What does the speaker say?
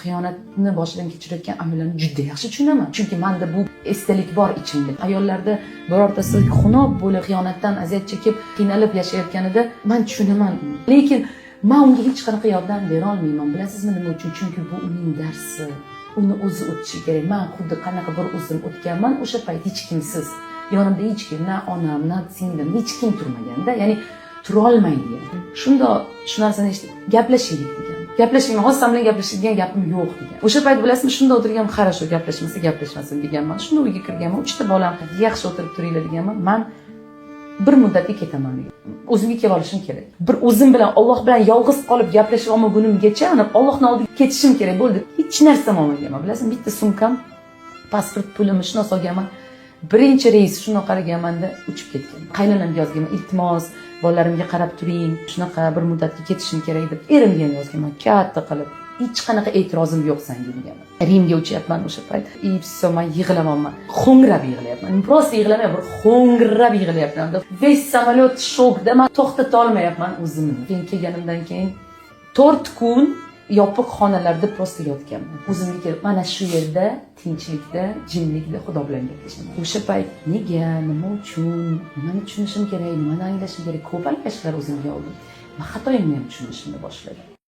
Xiyonatni boshidan kechirayotgan ayollarni juda yaxshi tushunaman. Chunki menda bu esdalik bor ichimda. Ayollarda birortasi xunob bo'lib, xiyonatdan aziyat chekib, qiynalib yashayotganida men tushunaman. Lekin men unga hech qanaqa yordam bera olmayman. Bilasizmi nima uchun? Chunki bu uning darsi. Uni o'zi o'tishi kerak. Men xuddi qanaqa bir o'zim o'tganman, o'sha payt hech kimsiz. Yonimda hech kim, na onam, na singlim, hech kim turmaganda, ya'ni tura olmaydi. Shunda shu narsani eshitib, gaplashaylik degan. Gaplashayman, hozir bilan gaplashadigan gapim yo'q degan. O'sha payt bilasizmi, shunda o'tirganman, "Хорошо, gaplashmasin" deganman. Shunda uyga kirganman, 3 ta bolam, "Yaxshi o'tirib turinglar" deganman. Men bir muddatga ketaman degan. O'zimga kelib olishim kerak. Bir o'zim bilan, Alloh bilan yolg'iz qolib gaplashib olmagunimgacha, Allohning oldiga ketishim kerak bo'ldi. Hech narsa olmaganman. Bilasizmi, bitta sumkam, pasport pulimni shuna solganman. Birinchi reys shuni qaraganmanda uchib ketgan. Qaynonamga yozganman, "Iltimos, bolalarimga qarab turing, shunaqa bir muddatga ketishim kerak" deb erimga yozganman, katta qilib. Hech qanaqa e'tirozim yo'q senga deganman. Rimga uchayapman o'sha payt. Men yig'lamayman. Xo'ngrab yig'layapman. Prosta yig'lamayman, bir xo'ngrab yig'layapman. Ves samolyot shokda, men to'xtata olmayapman o'zimni. Keyin kelganimdan keyin 4 kun yopiq xonalarda prosta yotganman. O'zimga kelib, mana shu yerda tinchlikda, jimlikda Xudo bilan gaplashaman. O'sha payt nega, nima uchun, nimani tushunishim kerak, nimani anglashim kerak, ko'p anglashlar o'zimga oldim. Men xatoyimni ham tushunishimni boshladim.